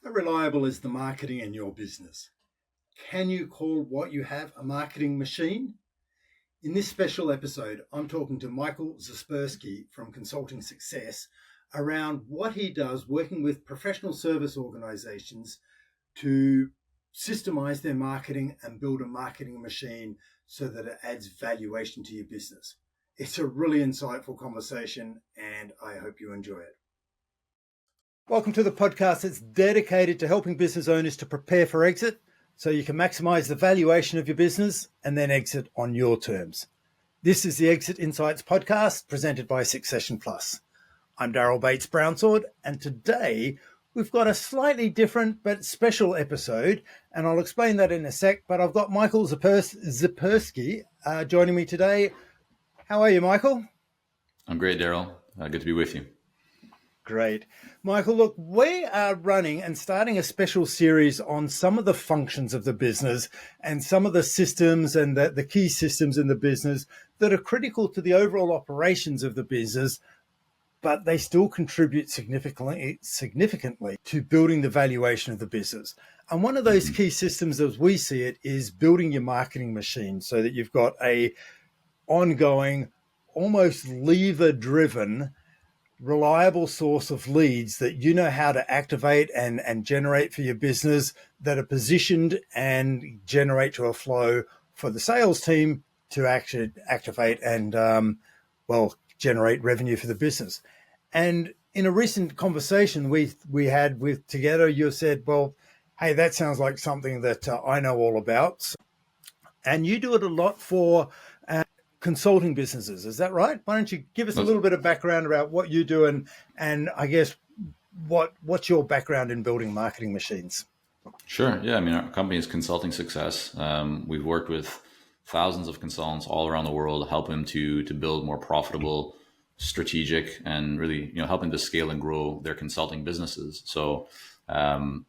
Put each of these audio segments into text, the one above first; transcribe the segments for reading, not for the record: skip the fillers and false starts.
How reliable is the marketing in your business? Can you call what you have a marketing machine? In this special episode, I'm talking to Michael Zipursky from Consulting Success around what he does working with professional service organizations to systemize their marketing and build a marketing machine so that it adds valuation to your business. It's a really insightful conversation and I hope you enjoy it. Welcome to the podcast that's dedicated to helping business owners to prepare for exit so you can maximize the valuation of your business and then exit on your terms. This is the Exit Insights podcast presented by Succession Plus. I'm Daryl Bates Brownsword, and today we've got a slightly different but special episode, and I'll explain that in a sec, but I've got Michael Zipursky joining me today. How are you, Michael? I'm great, Daryl. Good to be with you. Great. Michael, look, we are running and starting a special series on some of the functions of the business and some of the systems and the key systems in the business that are critical to the overall operations of the business, but they still contribute significantly to building the valuation of the business. And one of those key systems as we see it is building your marketing machine so that you've got a ongoing, almost lever-driven, reliable source of leads that you know how to activate and generate for your business that are positioned and generate to a flow for the sales team to actually activate and, generate revenue for the business. And in a recent conversation we had with together, you said, well, hey, that sounds like something that I know all about. And you do it a lot for consulting businesses. Is that right? Why don't you give us a little bit of background about what you do and I guess what's your background in building marketing machines? Sure. Yeah. I mean, our company is Consulting Success. We've worked with thousands of consultants all around the world, help them to build more profitable, strategic, and really, helping to scale and grow their consulting businesses. So I've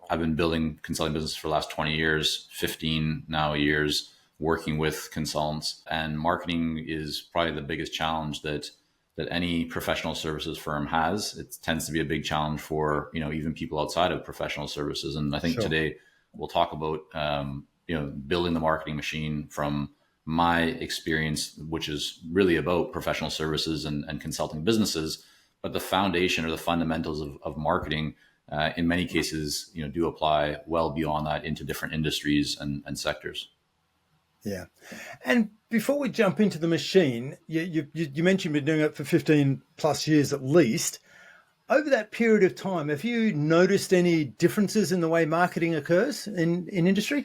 been building consulting business for the last 20 years, 15 now years, working with consultants, and marketing is probably the biggest challenge that any professional services firm has. It tends to be a big challenge for, even people outside of professional services. And I think Today we'll talk about, building the marketing machine from my experience, which is really about professional services and consulting businesses. But the foundation or the fundamentals of marketing, in many cases, do apply well beyond that into different industries and sectors. Yeah. And before we jump into the machine, you mentioned you've been doing it for 15 plus years at least. Over that period of time, have you noticed any differences in the way marketing occurs in industry?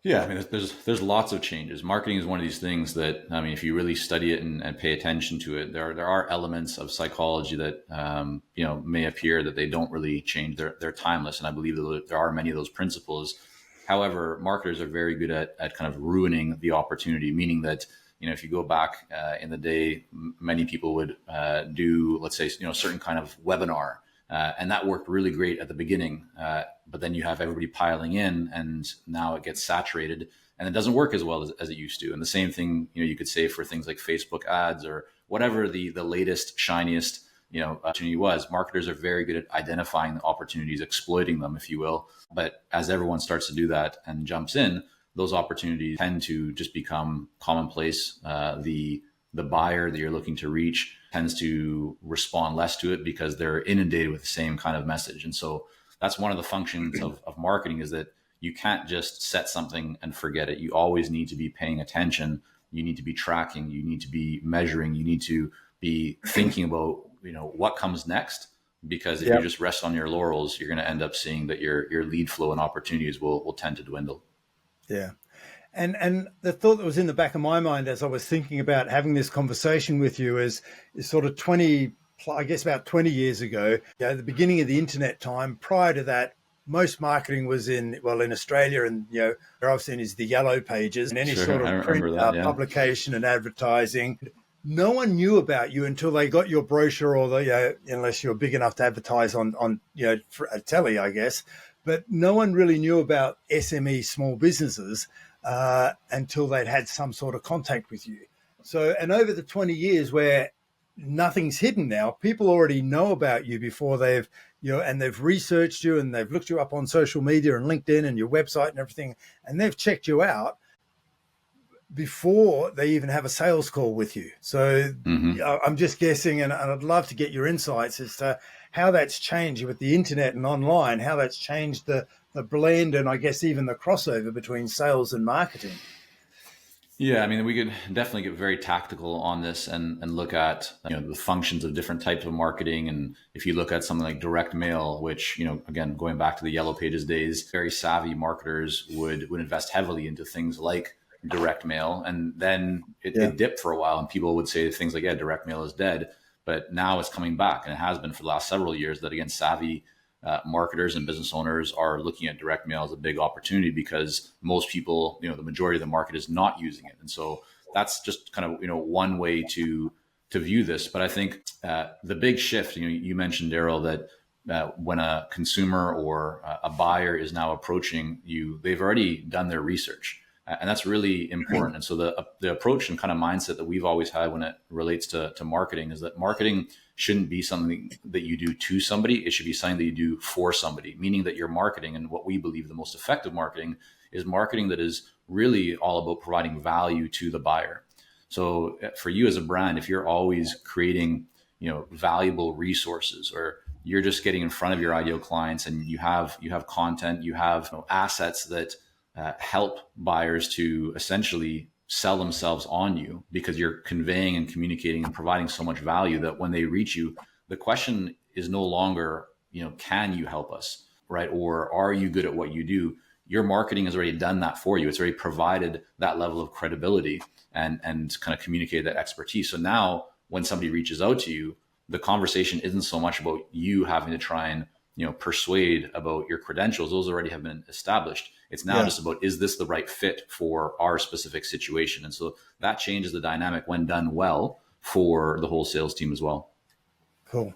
Yeah, I mean, there's lots of changes. Marketing is one of these things that, I mean, if you really study it and pay attention to it, there are elements of psychology that, may appear that they don't really change. They're timeless. And I believe that there are many of those principles. However, marketers are very good at kind of ruining the opportunity, meaning that, if you go back in the day, many people would do, let's say, a certain kind of webinar, and that worked really great at the beginning. But then you have everybody piling in and now it gets saturated and it doesn't work as well as it used to. And the same thing, you could say for things like Facebook ads or whatever the latest, shiniest, opportunity was. Marketers are very good at identifying the opportunities, exploiting them, if you will. But as everyone starts to do that and jumps in, those opportunities tend to just become commonplace. The buyer that you're looking to reach tends to respond less to it because they're inundated with the same kind of message. And so that's one of the functions of marketing, is that you can't just set something and forget it. You always need to be paying attention. You need to be tracking. You need to be measuring. You need to be thinking about what comes next, because if you just rest on your laurels, you're going to end up seeing that your lead flow and opportunities will tend to dwindle. Yeah. And the thought that was in the back of my mind as I was thinking about having this conversation with you is sort of about 20 years ago, the beginning of the internet time. Prior to that, most marketing was in Australia, and where I've seen is the yellow pages and any sort of print publication and advertising. No one knew about you until they got your brochure, or unless you're big enough to advertise on for a telly, I guess. But no one really knew about SME small businesses until they'd had some sort of contact with you. So, and over the 20 years where nothing's hidden now, people already know about you before they've and they've researched you and they've looked you up on social media and LinkedIn and your website and everything, and they've checked you out before they even have a sales call with you. So I'm just guessing, and I'd love to get your insights as to how that's changed with the internet and online, how that's changed the blend and I guess even the crossover between sales and marketing. Yeah, I mean, we could definitely get very tactical on this and look at the functions of different types of marketing. And if you look at something like direct mail, which again going back to the Yellow Pages days, very savvy marketers would invest heavily into things like direct mail, and then it dipped for a while, and people would say things like, "Yeah, direct mail is dead," but now it's coming back, and it has been for the last several years. That again, savvy marketers and business owners are looking at direct mail as a big opportunity because most people, the majority of the market is not using it. And so that's just kind of, one way to view this. But I think the big shift, you mentioned, Daryl, that when a consumer or a buyer is now approaching you, they've already done their research. And that's really important. And so the approach and kind of mindset that we've always had when it relates to marketing is that marketing shouldn't be something that you do to somebody. It should be something that you do for somebody, meaning that your marketing, and what we believe the most effective marketing is marketing that is really all about providing value to the buyer. So for you as a brand, if you're always creating, valuable resources, or you're just getting in front of your ideal clients and you have content, you have assets that help buyers to essentially sell themselves on you, because you're conveying and communicating and providing so much value that when they reach you, the question is no longer, can you help us, right? Or are you good at what you do? Your marketing has already done that for you. It's already provided that level of credibility and kind of communicated that expertise. So now when somebody reaches out to you, the conversation isn't so much about you having to try and persuade about your credentials. Those already have been established. It's now just about, is this the right fit for our specific situation? And so that changes the dynamic when done well for the whole sales team as well. Cool.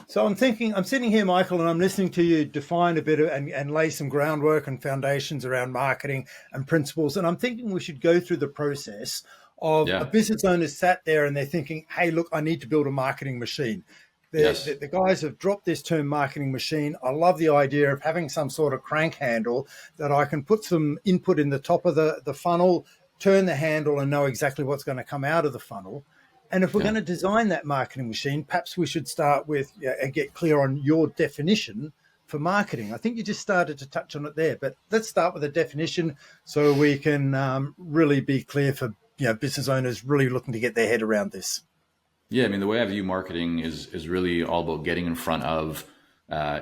So I'm sitting here, Michael, and I'm listening to you define a bit of, and lay some groundwork and foundations around marketing and principles. And I'm thinking we should go through the process of a business owner sat there and they're thinking, hey, look, I need to build a marketing machine. The guys have dropped this term marketing machine. I love the idea of having some sort of crank handle that I can put some input in the top of the funnel, turn the handle and know exactly what's going to come out of the funnel. And if we're going to design that marketing machine, perhaps we should start with and get clear on your definition for marketing. I think you just started to touch on it there, but let's start with a definition so we can really be clear for business owners really looking to get their head around this. Yeah, I mean, the way I view marketing is really all about getting in front of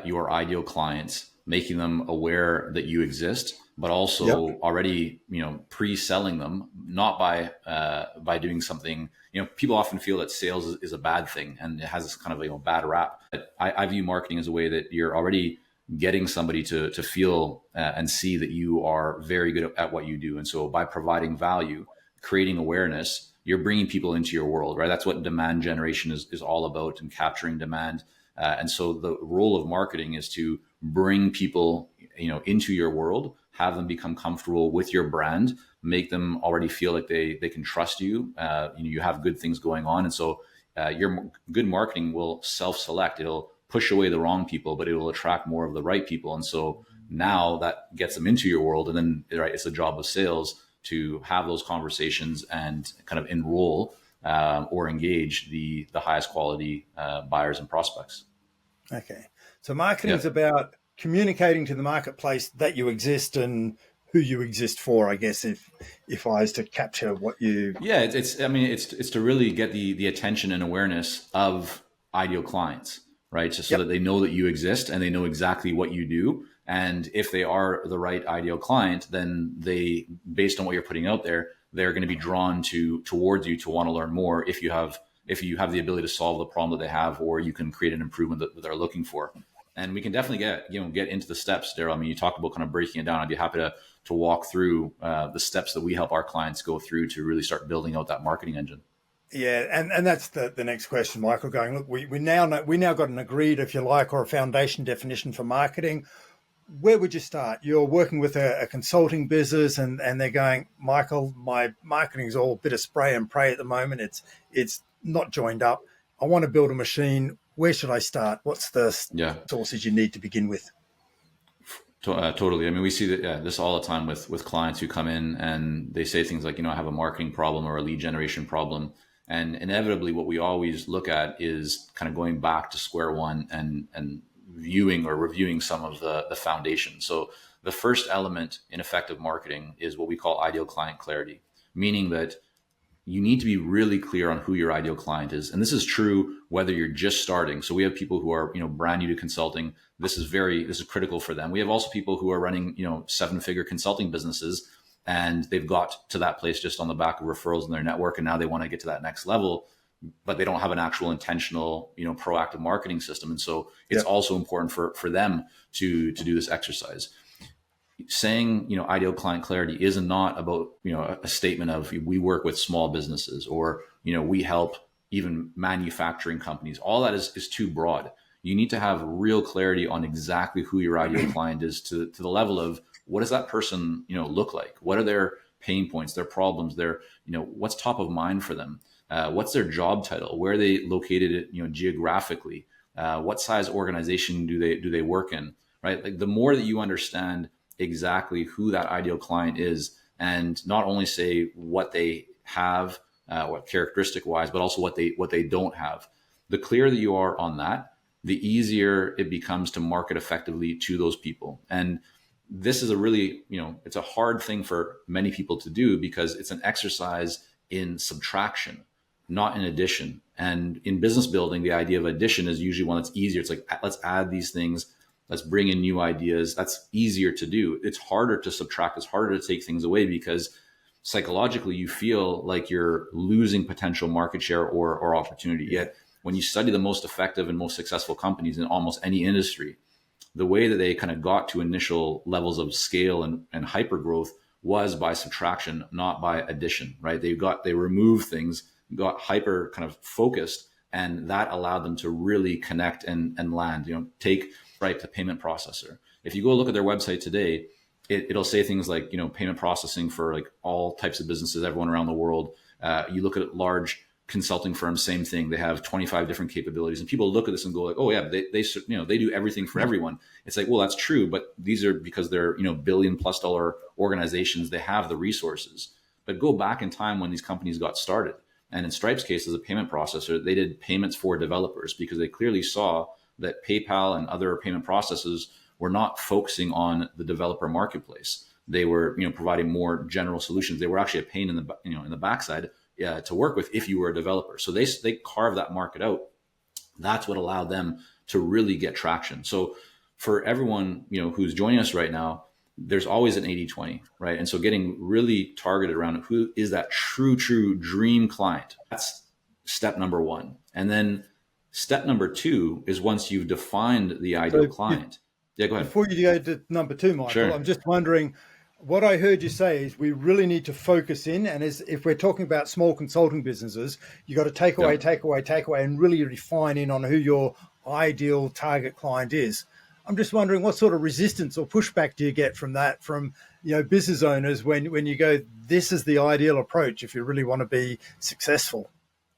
your ideal clients, making them aware that you exist, but also already, pre-selling them, not by doing something. People often feel that sales is a bad thing and it has this kind of bad rap. But I view marketing as a way that you're already getting somebody to feel and see that you are very good at what you do. And so by providing value, creating awareness, you're bringing people into your world, right? That's what demand generation is all about, and capturing demand. And so the role of marketing is to bring people, into your world, have them become comfortable with your brand, make them already feel like they can trust you. You have good things going on. And so your good marketing will self-select. It'll push away the wrong people, but it will attract more of the right people. And so now that gets them into your world. And then, right, it's the job of sales to have those conversations and kind of enroll or engage the highest quality buyers and prospects. Okay. So marketing is about communicating to the marketplace that you exist and who you exist for, I guess, if I was to capture what you... Yeah, it's to really get the attention and awareness of ideal clients, right? So that they know that you exist and they know exactly what you do. And if they are the right ideal client, then they, based on what you're putting out there, they're going to be drawn towards you to want to learn more if you have the ability to solve the problem that they have, or you can create an improvement that they're looking for. And we can definitely get into the steps, Daryl. I mean, you talked about kind of breaking it down. I'd be happy to walk through the steps that we help our clients go through to really start building out that marketing engine. Yeah, and that's the next question, Michael. Going, look, we now got an agreed, if you like, or a foundation definition for marketing. Where would you start? You're working with a consulting business and they're going, Michael, my marketing is all a bit of spray and pray at the moment. It's not joined up. I want to build a machine. Where should I start? What's the Yeah. sources you need to begin with? Totally. I mean, we see that this all the time with clients who come in and they say things like, I have a marketing problem or a lead generation problem, and inevitably, what we always look at is kind of going back to square one and viewing or reviewing some of the foundation. So the first element in effective marketing is what we call ideal client clarity, meaning that you need to be really clear on who your ideal client is. And this is true whether you're just starting. So we have people who are, brand new to consulting. This is critical for them. We have also people who are running, 7-figure consulting businesses, and they've got to that place just on the back of referrals in their network. And now they want to get to that next level, but they don't have an actual intentional, proactive marketing system. And so it's also important for them to do this exercise. Saying, ideal client clarity is not about, a statement of we work with small businesses or, we help even manufacturing companies. All that is too broad. You need to have real clarity on exactly who your ideal client is to the level of what does that person, look like? What are their pain points, their problems, their, what's top of mind for them? What's their job title? Where are they located, geographically? What size organization do they work in? Right? Like the more that you understand exactly who that ideal client is, and not only say what they have, what characteristic wise, but also what they don't have. The clearer that you are on that, the easier it becomes to market effectively to those people. And this is a really, it's a hard thing for many people to do because it's an exercise in subtraction, not in addition. And in business building, the idea of addition is usually one that's easier. It's like, let's add these things. Let's bring in new ideas. That's easier to do. It's harder to subtract. It's harder to take things away because psychologically you feel like you're losing potential market share or opportunity. Yet when you study the most effective and most successful companies in almost any industry, the way that they kind of got to initial levels of scale and hyper growth was by subtraction, not by addition, right? They removed things, got hyper kind of focused, and that allowed them to really connect and land, take Stripe, the payment processor. If you go look at their website today, it'll say things like, payment processing for like all types of businesses, everyone around the world. You look at large consulting firms, same thing. They have 25 different capabilities, and people look at this and go like, oh yeah, they do everything for everyone. It's like, well, that's true, but these are because they're, $1 billion+ organizations. They have the resources. But go back in time when these companies got started. And in Stripe's case, as a payment processor, they did payments for developers because they clearly saw that PayPal and other payment processors were not focusing on the developer marketplace. They were, providing more general solutions. They were actually a pain in the backside to work with if you were a developer. So they carved that market out. That's what allowed them to really get traction. So for everyone, who's joining us right now, there's always an 80-20, right? And so getting really targeted around who is that true dream client. That's step number one. And then step number two is once you've defined the ideal client. Yeah, go ahead. Before you go to number two, Michael, Sure. I'm just wondering, what I heard you say is we really need to focus in. And if we're talking about small consulting businesses, you got to take away, and really refine in on who your ideal target client is. I'm just wondering what sort of resistance or pushback do you get from that, from business owners when you go, this is the ideal approach if you really want to be successful?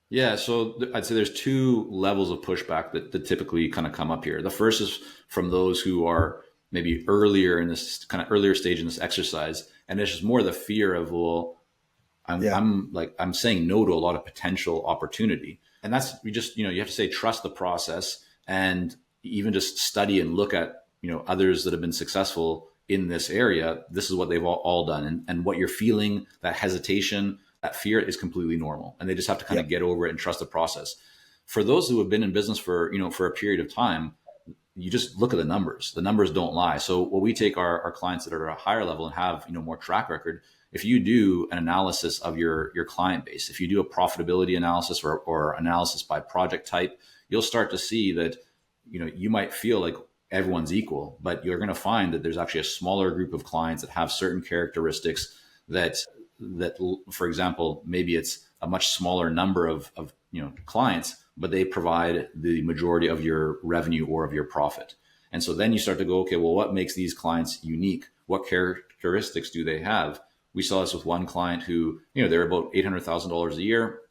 Yeah, so I'd say there's two levels of pushback that typically kind of come up here. The first is from those who are maybe earlier in this kind of earlier stage in this exercise, and it's just more the fear of, well, I'm saying no to a lot of potential opportunity, and that's you have to say trust the process, and even just study and look at others that have been successful in this area. This is what they've all done, and what you're feeling, that hesitation, that fear, is completely normal, and they just have to kind of get over it and trust the process. For those who have been in business for a period of time, you just look at the numbers. The numbers don't lie. So what we take our clients that are at a higher level and have more track record. If you do an analysis of your client base, if you do a profitability analysis or analysis by project type, you'll start to see that you might feel like everyone's equal, but you're going to find that there's actually a smaller group of clients that have certain characteristics that, for example, maybe it's a much smaller number of clients, but they provide the majority of your revenue or of your profit. And so then you start to go, okay, well, what makes these clients unique? What characteristics do they have? We saw this with one client who, they're about $800,000 a year,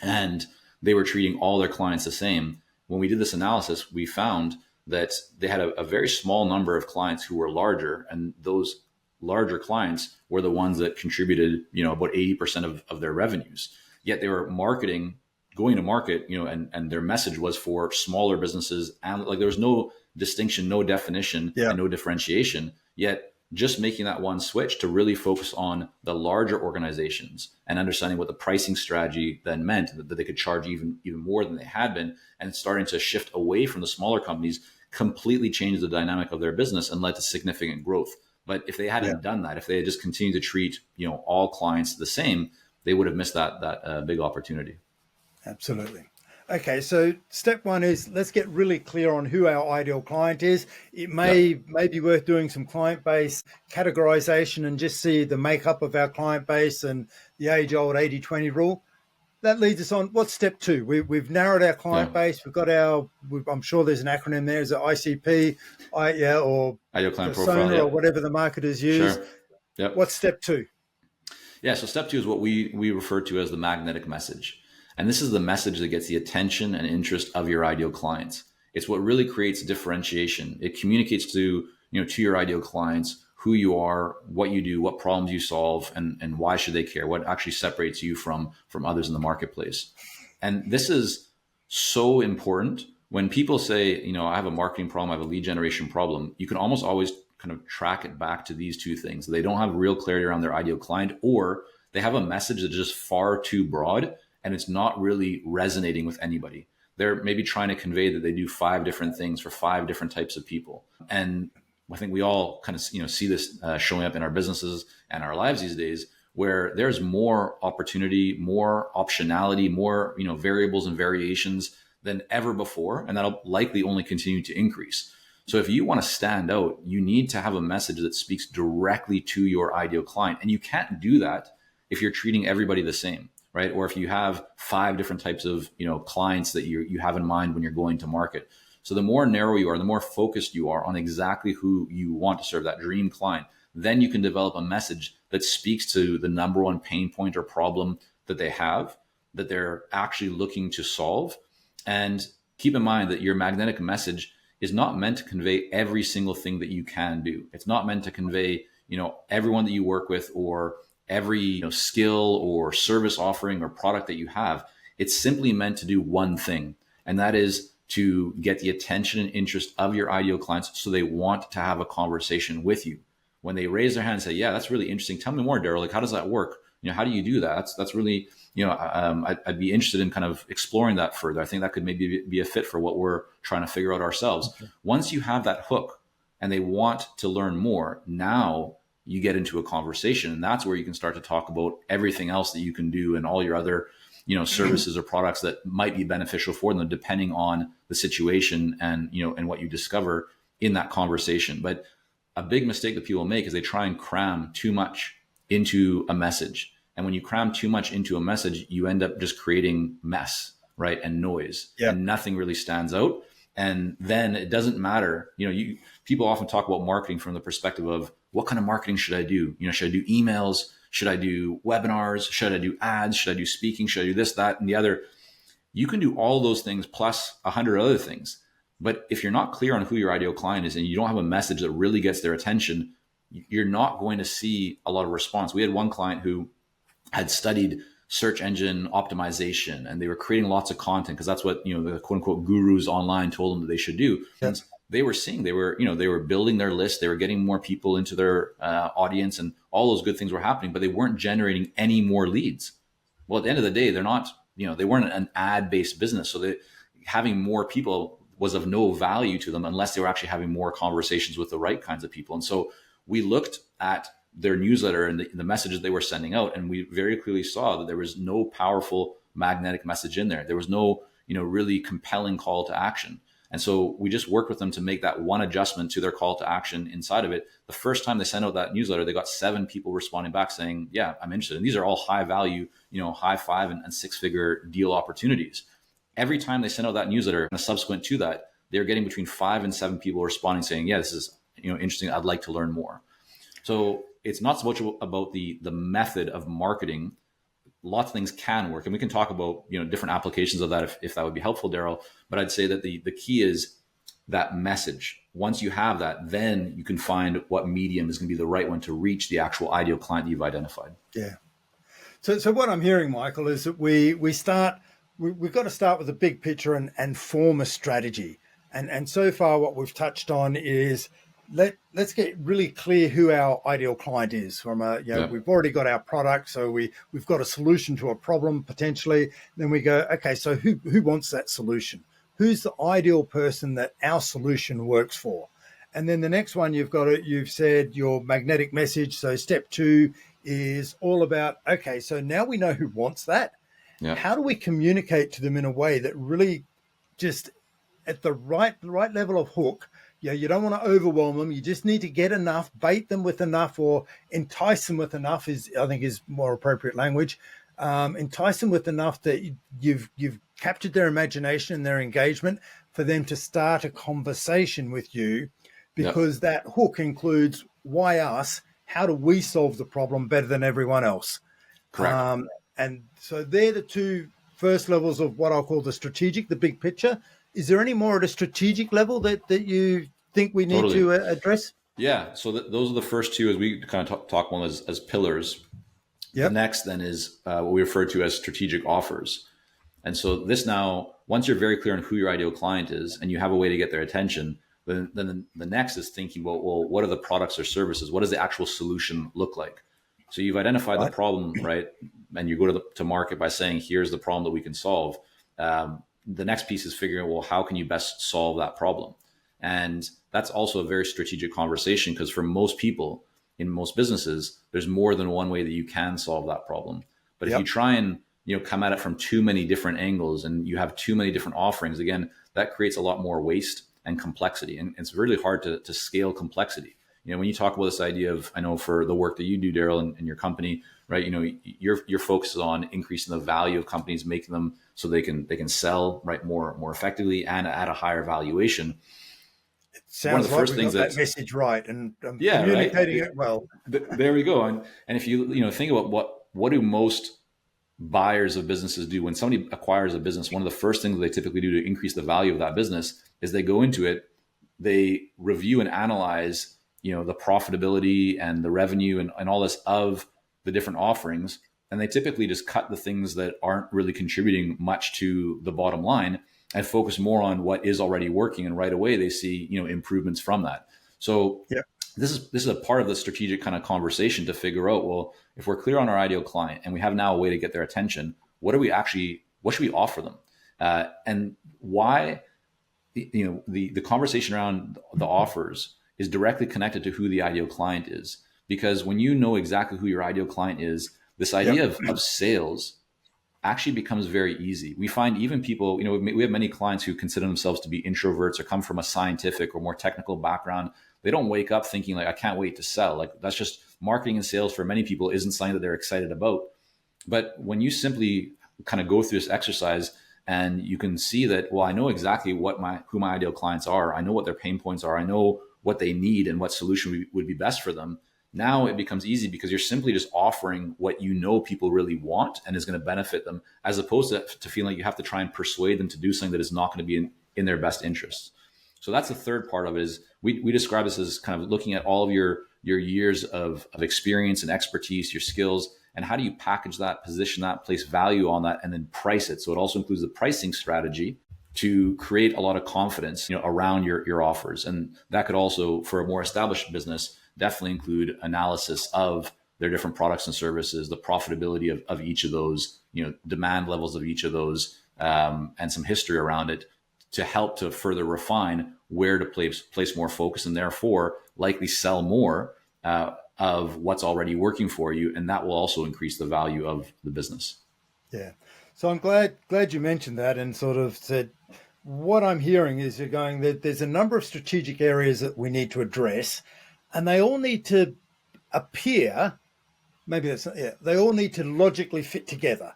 and they were treating all their clients the same. when we did this analysis, we found that they had a very small number of clients who were larger, and those larger clients were the ones that contributed, about 80% of their revenues. Yet they were going to market, and their message was for smaller businesses, and like there was no distinction, no definition, and no differentiation. Yet just making that one switch to really focus on the larger organizations and understanding what the pricing strategy then meant, that they could charge even more than they had been, and starting to shift away from the smaller companies, completely changed the dynamic of their business and led to significant growth. But if they hadn't done that, if they had just continued to treat, all clients the same, they would have missed that big opportunity. Absolutely. Okay, so step one is let's get really clear on who our ideal client is. It may be worth doing some client-based categorization and just see the makeup of our client base and the age-old 80-20 rule. That leads us on. What's step two? We've narrowed our client base. We've got I'm sure there's an acronym there. Is it ICP, or ideal client persona, profile, or whatever the marketers use? Sure. Yep. What's step two? Yeah, so step two is what we refer to as the magnetic message. And this is the message that gets the attention and interest of your ideal clients. It's what really creates differentiation. It communicates to your ideal clients who you are, what you do, what problems you solve, and why should they care, what actually separates you from others in the marketplace. And this is so important. When people say, I have a marketing problem, I have a lead generation problem, you can almost always kind of track it back to these two things. They don't have real clarity around their ideal client, or they have a message that's just far too broad and it's not really resonating with anybody. They're maybe trying to convey that they do 5 different things for 5 different types of people. And I think we all kind of see this showing up in our businesses and our lives these days, where there's more opportunity, more optionality, more variables and variations than ever before, and that'll likely only continue to increase. So if you want to stand out, you need to have a message that speaks directly to your ideal client, and you can't do that if you're treating everybody the same, right? Or if you have 5 different types of clients that you have in mind when you're going to market. So the more narrow you are, the more focused you are on exactly who you want to serve, that dream client, then you can develop a message that speaks to the number one pain point or problem that they have, that they're actually looking to solve. And keep in mind that your magnetic message is not meant to convey every single thing that you can do. It's not meant to convey, everyone that you work with or every skill or service offering or product that you have. It's simply meant to do one thing, and that is to get the attention and interest of your ideal clients so they want to have a conversation with you. When they raise their hand and say, yeah, that's really interesting. Tell me more, Daryl. Like, how does that work? How do you do that? That's really, I'd be interested in kind of exploring that further. I think that could maybe be a fit for what we're trying to figure out ourselves. Okay. Once you have that hook and they want to learn more, now you get into a conversation, and that's where you can start to talk about everything else that you can do and all your other services or products that might be beneficial for them, depending on the situation and, and what you discover in that conversation. But a big mistake that people make is they try and cram too much into a message. And when you cram too much into a message, you end up just creating mess, right? And noise, and nothing really stands out. And then it doesn't matter. People often talk about marketing from the perspective of what kind of marketing should I do? Should I do emails? Should I do webinars? Should I do ads? Should I do speaking? Should I do this, that, and the other? You can do all those things plus 100 other things. But if you're not clear on who your ideal client is and you don't have a message that really gets their attention, you're not going to see a lot of response. We had one client who had studied search engine optimization, and they were creating lots of content because that's what the quote unquote gurus online told them that they should do. And they were seeing they were building their list, they were getting more people into their audience, and all those good things were happening, but they weren't generating any more leads. Well, at the end of the day, they're not they weren't an ad based business, so that having more people was of no value to them unless they were actually having more conversations with the right kinds of people. And so we looked at their newsletter and the messages they were sending out, and we very clearly saw that there was no powerful magnetic message in there. There was no, really compelling call to action. And so we just worked with them to make that one adjustment to their call to action inside of it. The first time they sent out that newsletter, they got 7 people responding back saying, yeah, I'm interested. And these are all high value, high 5 and 6-figure deal opportunities. Every time they sent out that newsletter and subsequent to that, they're getting between 5 and 7 people responding saying, yeah, this is interesting. I'd like to learn more. So it's not so much about the method of marketing lots of things can work, and we can talk about different applications of that if that would be helpful, Daryl. But I'd say that the key is that message. Once you have that, then you can find what medium is going to be the right one to reach the actual ideal client that you've identified. Yeah. So what I'm hearing, Michael, is that we've got to start with the big picture and form a strategy. And so far, what we've touched on is let's get really clear who our ideal client is. We've already got our product, so we've got a solution to a problem potentially. Then we go, okay, so who wants that solution? Who's the ideal person that our solution works for? And then the next one you've said your magnetic message. So step 2 is all about, okay, so now we know who wants that. Yeah. How do we communicate to them in a way that really just at the right level of hook? You don't want to overwhelm them. You just need to get enough, bait them with enough, or entice them with enough is more appropriate language. Entice them with enough that you've captured their imagination and their engagement for them to start a conversation with you, because that hook includes why us? How do we solve the problem better than everyone else? Correct. And so they're the 2 first levels of what I'll call the strategic, the big picture. Is there any more at a strategic level that you think we need to address? Yeah. So those are the first 2 as we kind of talk about as pillars. Yep. The next then is what we refer to as strategic offers. And so this now, once you're very clear on who your ideal client is and you have a way to get their attention, then the next is thinking about, well, what are the products or services? What does the actual solution look like? So you've identified the problem, right? And you go to market by saying, here's the problem that we can solve. The next piece is figuring out, well, how can you best solve that problem? And that's also a very strategic conversation, because for most people in most businesses, there's more than one way that you can solve that problem. But if you try and come at it from too many different angles and you have too many different offerings, again, that creates a lot more waste and complexity. And it's really hard to scale complexity. When you talk about this idea of, I know for the work that you do, Daryl, in your company, right? Your focus is on increasing the value of companies, making them so they can sell right more effectively and at a higher valuation. It sounds like we got that message right, and communicating it well. There we go. And if you think about what do most buyers of businesses do when somebody acquires a business, one of the first things they typically do to increase the value of that business is they go into it, they review and analyze the profitability and the revenue and all this of the different offerings. And they typically just cut the things that aren't really contributing much to the bottom line and focus more on what is already working. And right away they see, improvements from that. So this is a part of the strategic kind of conversation to figure out, well, if we're clear on our ideal client and we have now a way to get their attention, what should we offer them? And why, the conversation around the offers is directly connected to who the ideal client is. Because when you know exactly who your ideal client is, this idea of sales actually becomes very easy. We find even people, we have many clients who consider themselves to be introverts or come from a scientific or more technical background. They don't wake up thinking like, I can't wait to sell. Like, that's just marketing and sales for many people isn't something that they're excited about. But when you simply kind of go through this exercise and you can see that, well, I know exactly who my ideal clients are. I know what their pain points are. I know what they need and what solution would be best for them. Now it becomes easy because you're simply just offering what people really want and is going to benefit them, as opposed to feeling like you have to try and persuade them to do something that is not going to be in their best interests. So that's the third part of it. Is we describe this as kind of looking at all of your years of experience and expertise, your skills, and how do you package that, position that, place value on that, and then price it. So it also includes the pricing strategy to create a lot of confidence, around your offers. And that could also, for a more established business, definitely include analysis of their different products and services, the profitability of each of those, demand levels of each of those, and some history around it to help to further refine where to place more focus and therefore likely sell more of what's already working for you. And that will also increase the value of the business. Yeah. So I'm glad you mentioned that and sort of said, what I'm hearing is you're going that there's a number of strategic areas that we need to address, and they all need to appear, they all need to logically fit together.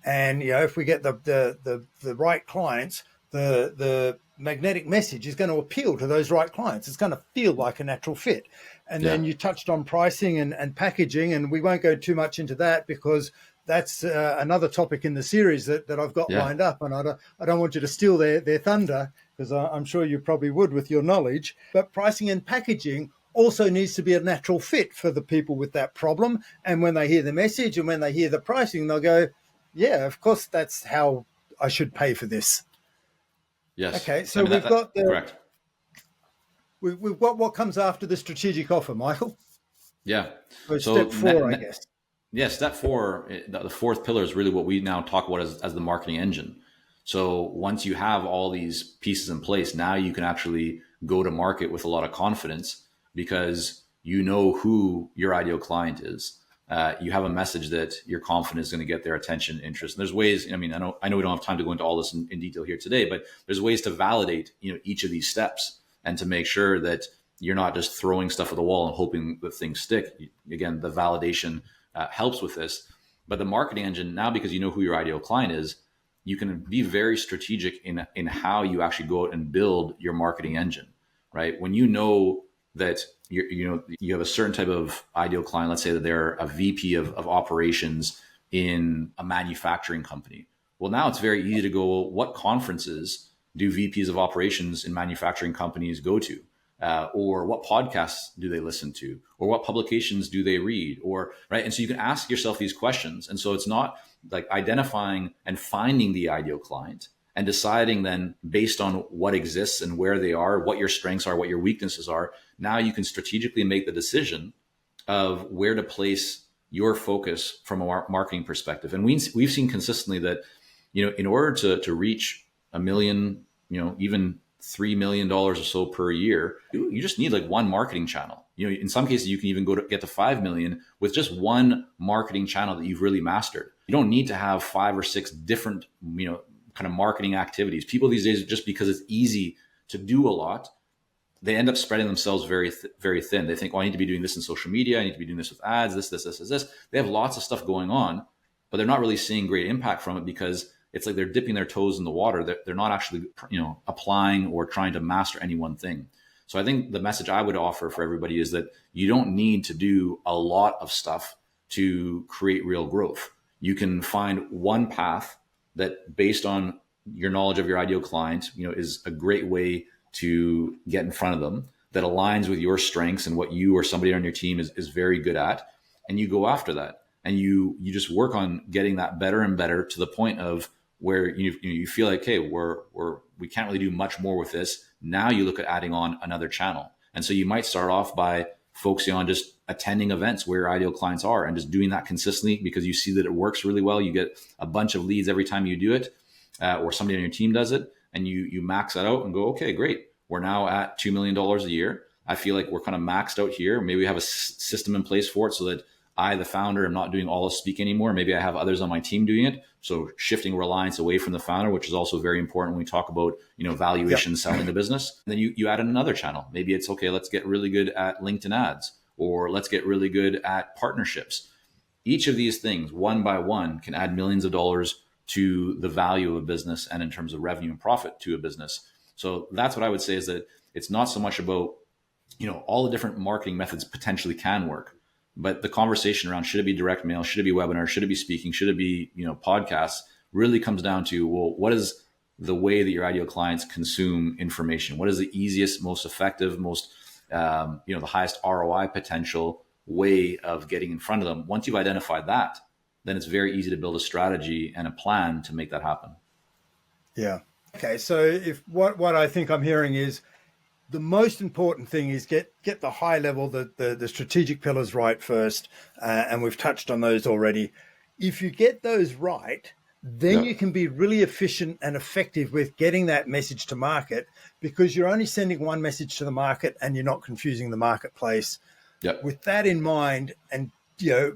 And, if we get the right clients, the magnetic message is going to appeal to those right clients. It's going to feel like a natural fit. And Yeah. then you touched on pricing and packaging, and we won't go too much into that because that's another topic in the series that I've got Yeah. lined up. And I don't want you to steal their thunder, because I'm sure you probably would with your knowledge. But pricing and packaging also needs to be a natural fit for the people with that problem. And when they hear the message and when they hear the pricing, they'll go, yeah, of course, that's how I should pay for this. Yes. Okay, I so mean, correct. we've got what comes after the strategic offer, Michael. Yeah. So So step four, I guess. yeah, step four, the fourth pillar is really what we now talk about as the marketing engine. So once you have all these pieces in place, now you can actually go to market with a lot of confidence because you know who your ideal client is. You have a message that you're confident is going to get their attention, interest. And there's ways. I mean, I know we don't have time to go into all this in detail here today, but there's ways to validate, each of these steps and to make sure that you're not just throwing stuff at the wall and hoping that things stick. Again, the validation helps with this. But the marketing engine now, because you know who your ideal client is, you can be very strategic in how you actually go out and build your marketing engine, right? When you know that you have a certain type of ideal client, let's say that they're a VP of operations in a manufacturing company. Well, now it's very easy to go, what conferences do VPs of operations in manufacturing companies go to? Or what podcasts do they listen to? Or what publications do they read? Or right. And so you can ask yourself these questions. And so it's not like identifying and finding the ideal client and deciding then based on what exists and where they are, what your strengths are, what your weaknesses are. Now you can strategically make the decision of where to place your focus from a marketing perspective. And we've seen consistently that, in order to reach $1 million, even $3 million or so per year, you just need like one marketing channel. In some cases, you can even get to 5 million with just one marketing channel that you've really mastered. You don't need to have 5 or 6 different, kind of marketing activities. People these days, just because it's easy to do a lot, they end up spreading themselves very, very thin. They think, I need to be doing this in social media. I need to be doing this with ads, this. They have lots of stuff going on, but they're not really seeing great impact from it because it's like they're dipping their toes in the water. They're not actually, applying or trying to master any one thing. So I think the message I would offer for everybody is that you don't need to do a lot of stuff to create real growth. You can find one path that, based on your knowledge of your ideal client, is a great way to get in front of them, that aligns with your strengths and what you or somebody on your team is very good at. And you go after that. And you just work on getting that better and better to the point of where you feel like, hey, we can't really do much more with this. Now you look at adding on another channel. And so you might start off by focusing on just attending events where your ideal clients are and just doing that consistently because you see that it works really well. You get a bunch of leads every time you do it, or somebody on your team does it, and you max that out and go, okay, great. We're now at $2 million a year. I feel like we're kind of maxed out here. Maybe we have a system in place for it so that I, the founder, am not doing all the speak anymore. Maybe I have others on my team doing it. So shifting reliance away from the founder, which is also very important when we talk about, valuation, selling the business. And then you add in another channel. Maybe it's, okay, let's get really good at LinkedIn ads, or let's get really good at partnerships. Each of these things, one by one, can add millions of dollars to the value of a business and in terms of revenue and profit to a business. So that's what I would say, is that it's not so much about, all the different marketing methods potentially can work. But the conversation around, should it be direct mail, should it be webinar, should it be speaking, should it be, podcasts, really comes down to, well, what is the way that your ideal clients consume information? What is the easiest, most effective, most, the highest ROI potential way of getting in front of them? Once you've identified that, then it's very easy to build a strategy and a plan to make that happen. Yeah. Okay. So if what I think I'm hearing is, the most important thing is get the high level, the strategic pillars right first, and we've touched on those already. If you get those right, then you can be really efficient and effective with getting that message to market, because you're only sending one message to the market and you're not confusing the marketplace. With that in mind, and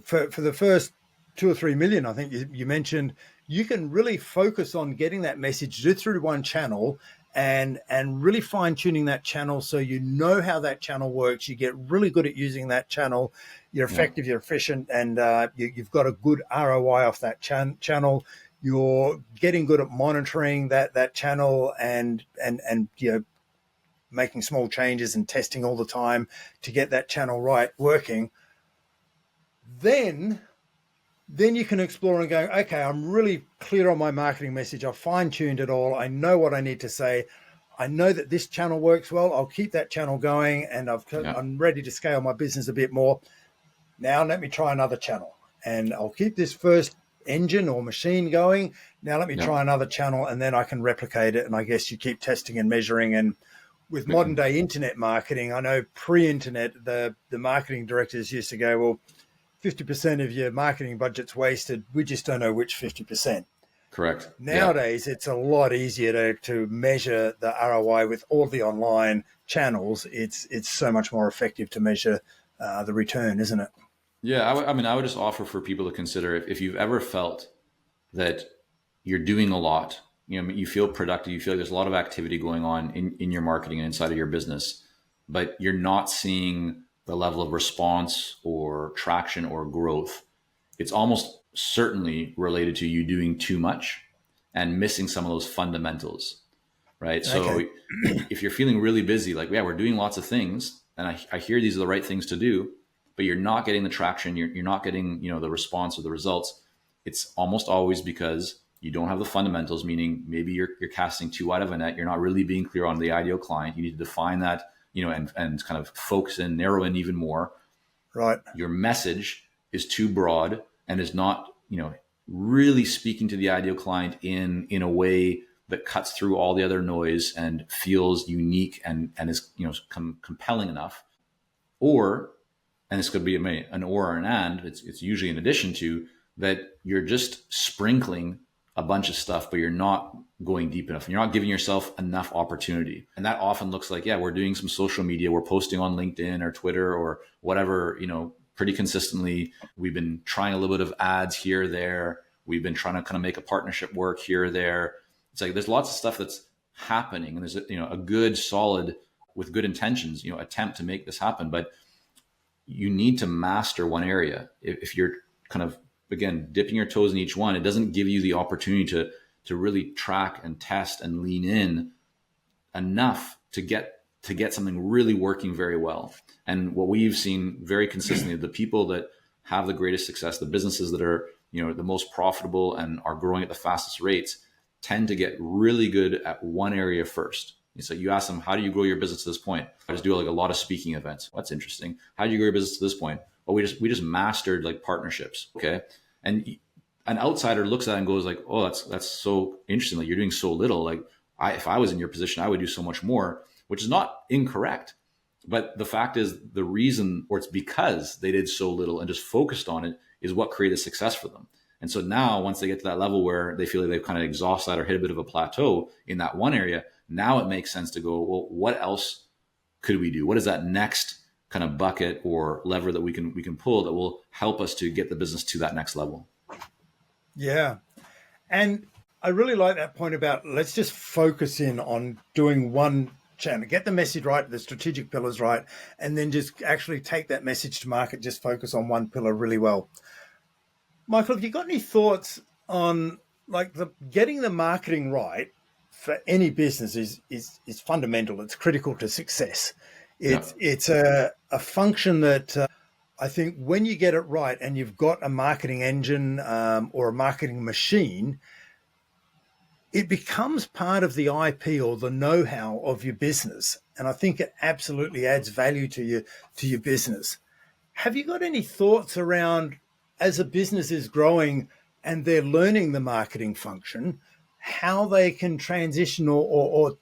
for the first 2 or 3 million, I think you mentioned, you can really focus on getting that message through one channel and really fine tuning that channel, so you know how that channel works. You get really good at using that channel. You're effective, you're efficient, and you've got a good ROI off that channel. You're getting good at monitoring that channel and making small changes and testing all the time to get that channel right working, then you can explore and go, okay, I'm really clear on my marketing message. I've fine-tuned it all. I know what I need to say. I know that this channel works well. I'll keep that channel going, and I'm ready to scale my business a bit more. Now let me try another channel, and I'll keep this first engine or machine going. Now let me try another channel, and then I can replicate it. And I guess you keep testing and measuring. And with modern day internet marketing, I know pre-internet, the marketing directors used to go, well, 50% of your marketing budget's wasted. We just don't know which 50%. Correct. Nowadays, it's a lot easier to measure the ROI with all the online channels. It's so much more effective to measure the return, isn't it? Yeah. I would just offer for people to consider if you've ever felt that you're doing a lot, you feel productive, you feel like there's a lot of activity going on in your marketing and inside of your business, but you're not seeing the level of response or traction or growth. It's almost certainly related to you doing too much and missing some of those fundamentals, right? So if you're feeling really busy, like, yeah, we're doing lots of things, and I hear these are the right things to do, but you're not getting the traction, you're not getting, the response or the results. It's almost always because you don't have the fundamentals, meaning maybe you're casting too wide of a net. You're not really being clear on the ideal client. You need to define that, and kind of focus in, narrow in even more. Right. Your message is too broad and is not, really speaking to the ideal client in a way that cuts through all the other noise and feels unique and is, compelling enough. Or, and this could be an or an and, it's usually in addition to that, you're just sprinkling a bunch of stuff, but you're not going deep enough and you're not giving yourself enough opportunity. And that often looks like, we're doing some social media, we're posting on LinkedIn or Twitter or whatever, pretty consistently. We've been trying a little bit of ads here or there. We've been trying to kind of make a partnership work here or there. It's like, there's lots of stuff that's happening, and there's a good, solid, with good intentions, attempt to make this happen. But you need to master one area. If you're kind of, again, dipping your toes in each one, it doesn't give you the opportunity to really track and test and lean in enough to get something really working very well. And what we've seen very consistently, the people that have the greatest success, the businesses that are, the most profitable and are growing at the fastest rates, tend to get really good at one area first. So you ask them, how do you grow your business to this point? I just do like a lot of speaking events. That's interesting. How do you grow your business to this point? Well, we just mastered like partnerships. Okay. And an outsider looks at it and goes like, oh, that's so interesting. Like, you're doing so little. Like, if I was in your position, I would do so much more, which is not incorrect. But the fact is, the reason, or it's because they did so little and just focused on it, is what created success for them. And so now, once they get to that level where they feel like they've kind of exhausted that or hit a bit of a plateau in that one area, now it makes sense to go, well, what else could we do? What is that next kind of bucket or lever that we can pull that will help us to get the business to that next level? Yeah. And I really like that point about, let's just focus in on doing one channel, get the message right, the strategic pillars right, and then just actually take that message to market, just focus on one pillar really well. Michael, have you got any thoughts on like getting the marketing right for any business is fundamental. It's critical to success. It's a function that I think when you get it right and you've got a marketing engine or a marketing machine, it becomes part of the IP or the know-how of your business. And I think it absolutely adds value to your business. Have you got any thoughts around, as a business is growing and they're learning the marketing function, how they can transition or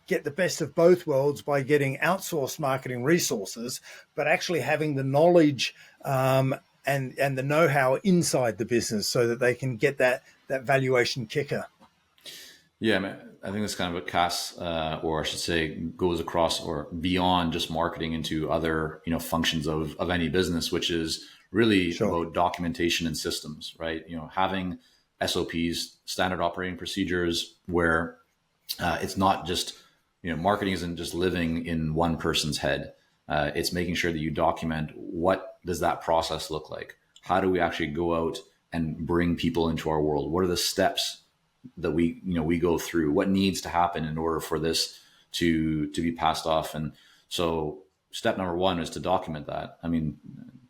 get the best of both worlds by getting outsourced marketing resources, but actually having the knowledge and the know-how inside the business so that they can get that valuation kicker? Yeah, I think that's kind of a casts, or I should say, goes across or beyond just marketing into other, functions of any business, which is really about documentation and systems, right? Having SOPs, standard operating procedures, where it's not just, marketing isn't just living in one person's head. It's making sure that you document, what does that process look like? How do we actually go out and bring people into our world? What are the steps that we go through? What needs to happen in order for this to be passed off. And so step number one is to document that. I mean,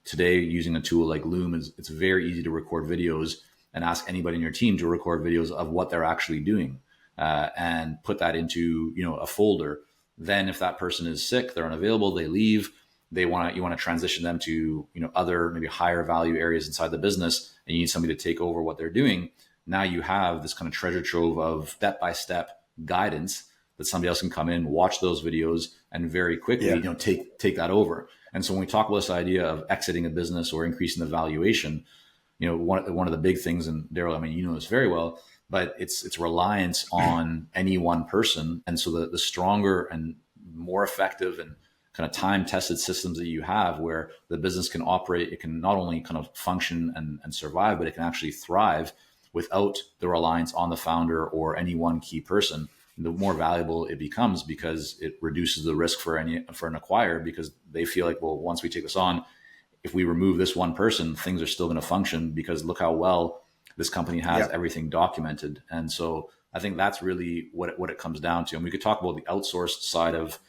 today using a tool like Loom, it's very easy to record videos and ask anybody in your team to record videos of what they're actually doing, and put that into, a folder. Then if that person is sick, they're unavailable, they leave, you want to transition them to, other maybe higher value areas inside the business, and you need somebody to take over what they're doing. Now you have this kind of treasure trove of step-by-step guidance that somebody else can come in, watch those videos, and very quickly, take that over. And so when we talk about this idea of exiting a business or increasing the valuation, one of the big things, and Daryl, I mean, you know this very well, but it's reliance on any one person. And so the stronger and more effective and kind of time-tested systems that you have, where the business can operate, it can not only kind of function and survive, but it can actually thrive without the reliance on the founder or any one key person, the more valuable it becomes, because it reduces the risk for an acquirer, because they feel like, well, once we take this on, if we remove this one person, things are still going to function, because look how well this company has everything documented. And so I think that's really what it comes down to. And we could talk about the outsourced side of,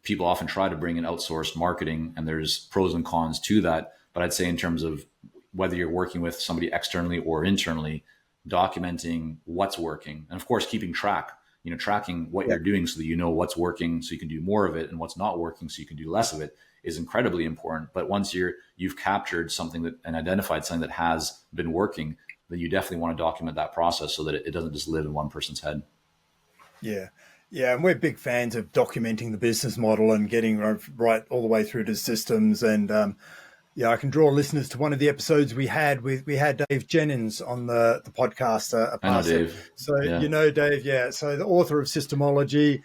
people often try to bring in outsourced marketing, and there's pros and cons to that. But I'd say in terms of whether you're working with somebody externally or internally, documenting what's working, and of course, keeping tracking what you're doing so that you know what's working, so you can do more of it, and what's not working so you can do less of it, is incredibly important. But once you've captured something and identified something that has been working, then you definitely want to document that process so that it doesn't just live in one person's head. Yeah. Yeah, and we're big fans of documenting the business model and getting right all the way through to systems. And I can draw listeners to one of the episodes we had Dave Jennings on the podcast. I know Dave. So Dave, yeah. So the author of Systemology,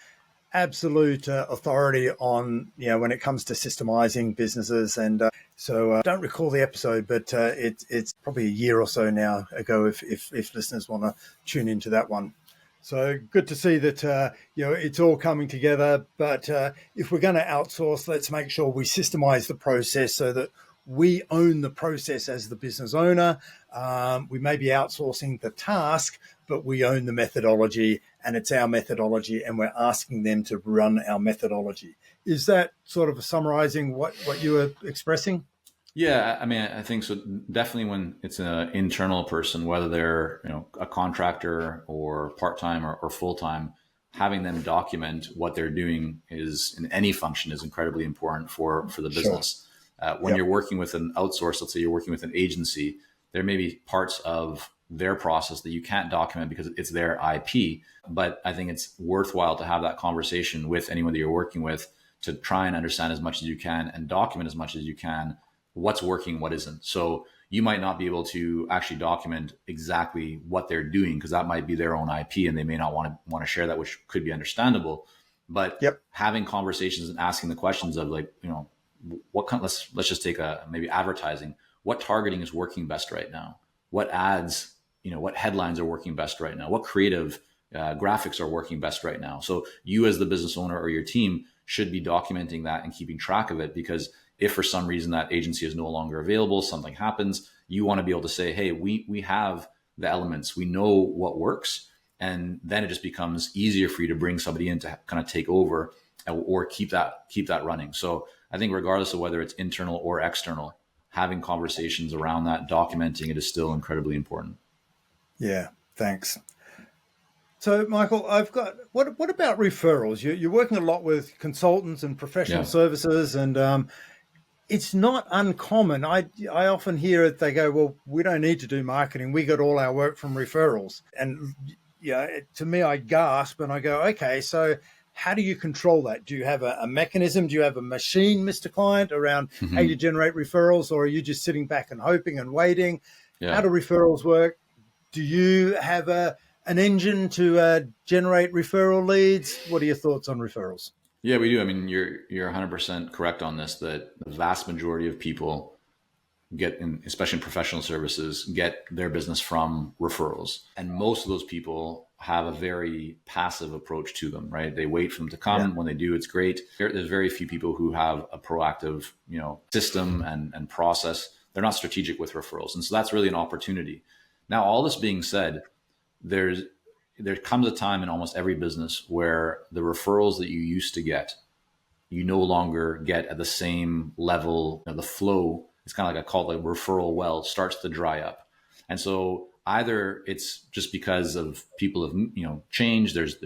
absolute authority on when it comes to systemizing businesses. And so I don't recall the episode, but it's probably a year or so now ago. If listeners want to tune into that one. So good to see that, it's all coming together. But if we're going to outsource, let's make sure we systemize the process so that we own the process as the business owner. We may be outsourcing the task, but we own the methodology, and it's our methodology, and we're asking them to run our methodology. Is that sort of summarizing what you were expressing? Yeah, I mean, I think so. Definitely when it's an internal person, whether they're a contractor or part-time or full-time, having them document what they're doing is, in any function, is incredibly important for the business. Sure. When you're working with an outsource, let's say you're working with an agency, there may be parts of their process that you can't document because it's their IP. But I think it's worthwhile to have that conversation with anyone that you're working with, to try and understand as much as you can and document as much as you can what's working, what isn't. So you might not be able to actually document exactly what they're doing, because that might be their own IP and they may not want to share that, which could be understandable. But having conversations and asking the questions of, like, what kind, let's just take maybe advertising. What targeting is working best right now? What ads, what headlines are working best right now? What creative graphics are working best right now? So you, as the business owner or your team, should be documenting that and keeping track of it, because if for some reason that agency is no longer available, something happens, you want to be able to say, hey, we have the elements, we know what works. And then it just becomes easier for you to bring somebody in to kind of take over or keep that running. So I think regardless of whether it's internal or external, having conversations around that, documenting it, is still incredibly important. Yeah, thanks. So, Michael, I've got, what about referrals? You're working a lot with consultants and professional services, and it's not uncommon. I often hear it. They go, well, we don't need to do marketing. We got all our work from referrals. And to me, I gasp and I go, okay, so how do you control that? Do you have a mechanism? Do you have a machine, Mr. Client, around how you generate referrals? Or are you just sitting back and hoping and waiting? Yeah. How do referrals work? Do you have an engine to generate referral leads? What are your thoughts on referrals? Yeah, we do. I mean, you're 100% correct on this, that the vast majority of people especially in professional services, get their business from referrals. And most of those people have a very passive approach to them, right? They wait for them to come. Yeah. When they do, it's great. There's very few people who have a proactive, system and process. They're not strategic with referrals. And so that's really an opportunity. Now, all this being said, there's there comes a time in almost every business where the referrals that you used to get, you no longer get at the same level. The flow, it's kind of like I call it like referral well, starts to dry up. And so either it's just because of people have, changed, there's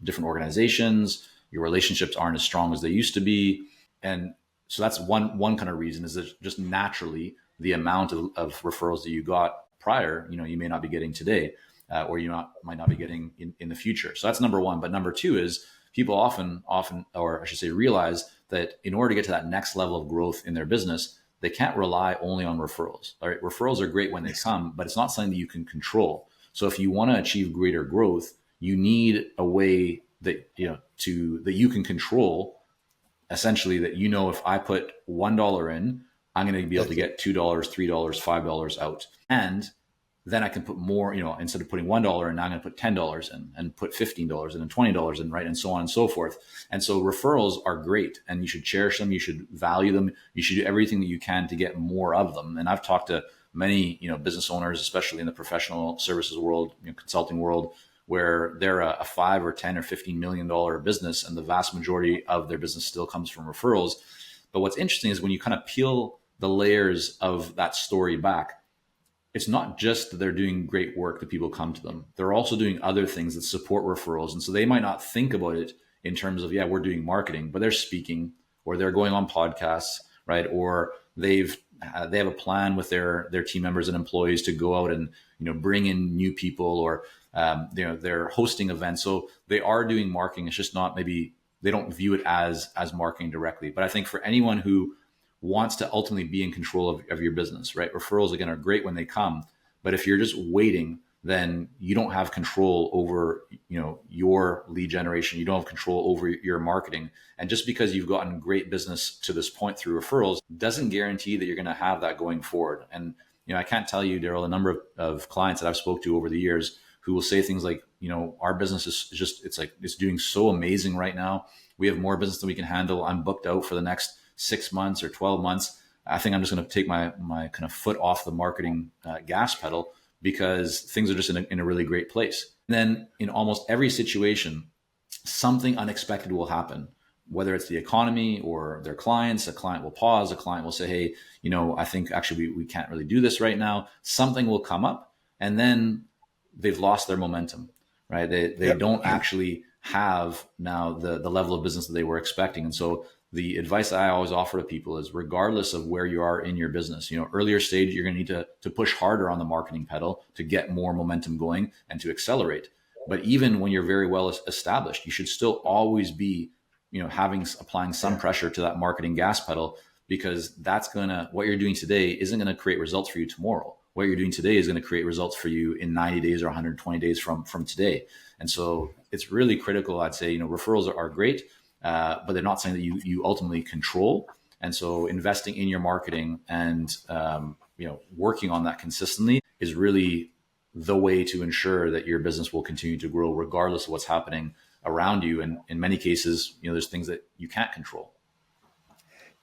different organizations, your relationships aren't as strong as they used to be. And so that's one kind of reason, is that just naturally the amount of referrals that you got prior, you may not be getting today, or might not be getting in the future. So that's number one. But number two is people often, or I should say, realize that in order to get to that next level of growth in their business, they can't rely only on referrals. All right, referrals are great when they come, but it's not something that you can control. So if you want to achieve greater growth, you need a way that that you can control. Essentially, that if I put $1 in, I'm going to be able to get $2, $3, $5 out, and then I can put more. Instead of putting $1 in, now I'm going to put $10 in, and put $15 in, and $20 in, right, and so on and so forth. And so referrals are great, and you should cherish them. You should value them. You should do everything that you can to get more of them. And I've talked to many business owners, especially in the professional services world, consulting world, where they're a 5 or 10 or $15 million business, and the vast majority of their business still comes from referrals. But what's interesting is when you kind of peel the layers of that story back, it's not just that they're doing great work that people come to them. They're also doing other things that support referrals. And so they might not think about it in terms of, we're doing marketing, but they're speaking, or they're going on podcasts, right? Or they have a plan with their team members and employees to go out and, bring in new people, or, they're hosting events. So they are doing marketing. It's just not, maybe they don't view it as marketing directly. But I think for anyone who wants to ultimately be in control of your business, right? Referrals, again, are great when they come, but if you're just waiting, then you don't have control over, your lead generation. You don't have control over your marketing. And just because you've gotten great business to this point through referrals doesn't guarantee that you're going to have that going forward. And, I can't tell you, Daryl, a number of clients that I've spoke to over the years who will say things like, our business is just, it's doing so amazing right now. We have more business than we can handle. I'm booked out for the next 6 months or 12 months. I think I'm just going to take my kind of foot off the marketing gas pedal, because things are just in a really great place. And then in almost every situation, something unexpected will happen, whether it's the economy or their clients. A client will pause. A client will say, hey, I think actually we can't really do this right now. Something will come up, and then they've lost their momentum, right? They don't actually have now the level of business that they were expecting. And so the advice I always offer to people is, regardless of where you are in your business, earlier stage, you're going to need to push harder on the marketing pedal to get more momentum going and to accelerate. But even when you're very well established, you should still always be, applying some pressure to that marketing gas pedal, because what you're doing today isn't going to create results for you tomorrow. What you're doing today is going to create results for you in 90 days or 120 days from today. And so it's really critical. I'd say, referrals are great, but they're not something that you ultimately control. And so investing in your marketing and, working on that consistently is really the way to ensure that your business will continue to grow regardless of what's happening around you. And in many cases, there's things that you can't control.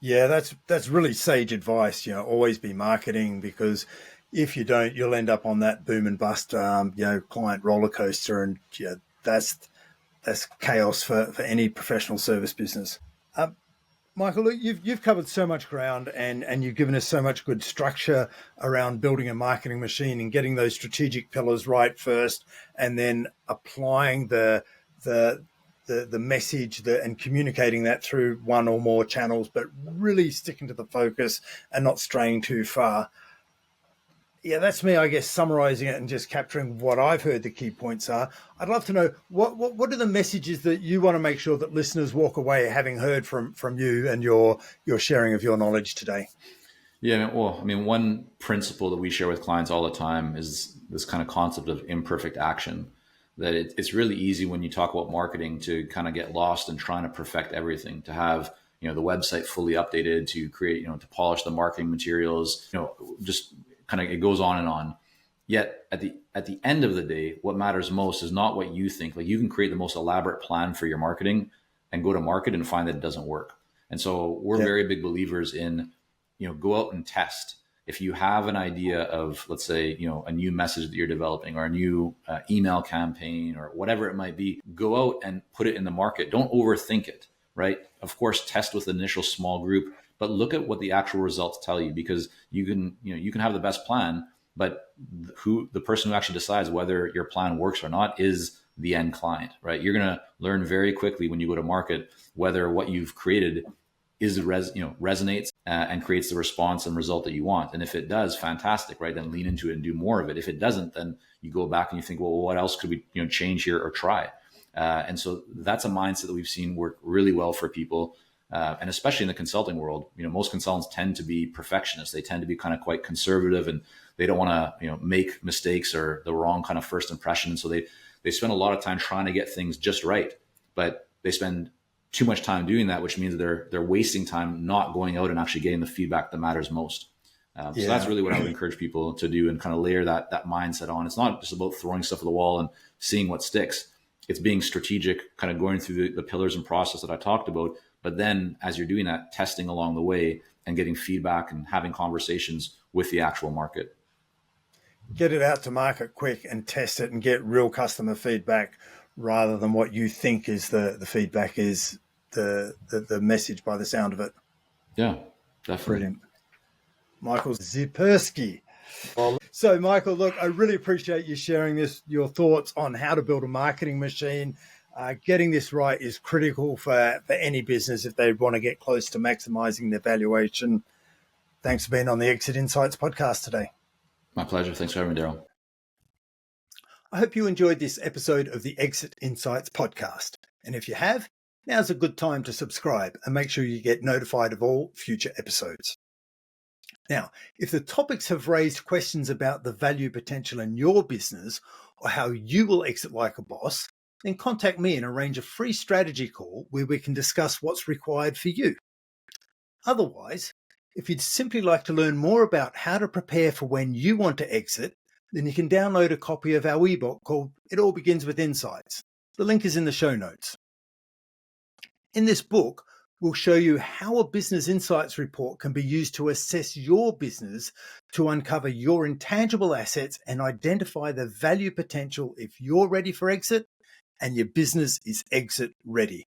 Yeah, that's really sage advice. Always be marketing, because if you don't, you'll end up on that boom and bust, client roller coaster, and that's chaos for any professional service business. Michael, look, you've covered so much ground, and you've given us so much good structure around building a marketing machine and getting those strategic pillars right first, and then applying the message and communicating that through one or more channels, but really sticking to the focus and not straying too far. Yeah, that's me, I guess, summarizing it and just capturing what I've heard the key points are. I'd love to know what are the messages that you want to make sure that listeners walk away having heard from you and your sharing of your knowledge today? Yeah, well, one principle that we share with clients all the time is this kind of concept of imperfect action. That it's really easy when you talk about marketing to kind of get lost in trying to perfect everything, to have the website fully updated, to create to polish the marketing materials, just kind of, it goes on and on. Yet at the end of the day, what matters most is not what you think. Like, you can create the most elaborate plan for your marketing and go to market and find that it doesn't work. And so we're very big believers in go out and test. if you have an idea of, let's say, a new message that you're developing or a new email campaign or whatever it might be, go out and put it in the market. Don't overthink it, right? Of course, test with the initial small group, but look at what the actual results tell you, because you can have the best plan, but the person who actually decides whether your plan works or not is the end client, right? You're going to learn very quickly when you go to market whether what you've created resonates and creates the response and result that you want. And if it does, fantastic, right? Then lean into it and do more of it. If it doesn't, then you go back and you think, well, what else could we change here or try? And so that's a mindset that we've seen work really well for people. And especially in the consulting world, most consultants tend to be perfectionists. They tend to be kind of quite conservative, and they don't want to, make mistakes or the wrong kind of first impression. And so they spend a lot of time trying to get things just right, but they spend too much time doing that, which means they're wasting time not going out and actually getting the feedback that matters most. So that's really what I would encourage people to do, and kind of layer that mindset on. It's not just about throwing stuff at the wall and seeing what sticks. It's being strategic, kind of going through the pillars and process that I talked about. But then as you're doing that, testing along the way and getting feedback and having conversations with the actual market. Get it out to market quick and test it and get real customer feedback, rather than what you think is the feedback is the message by the sound of it. Yeah, definitely. Brilliant. Michael Zipursky. So, Michael, look, I really appreciate you sharing your thoughts on how to build a marketing machine. Getting this right is critical for any business if they want to get close to maximizing their valuation. Thanks for being on the Exit Insights podcast today. My pleasure. Thanks for having me, Daryl. I hope you enjoyed this episode of the Exit Insights podcast. And if you have, now's a good time to subscribe and make sure you get notified of all future episodes. Now, if the topics have raised questions about the value potential in your business or how you will exit like a boss, then contact me and arrange a free strategy call where we can discuss what's required for you. Otherwise, if you'd simply like to learn more about how to prepare for when you want to exit, then you can download a copy of our ebook called It All Begins with Insights. The link is in the show notes. In this book, we'll show you how a business insights report can be used to assess your business, to uncover your intangible assets and identify the value potential if you're ready for exit and your business is exit ready.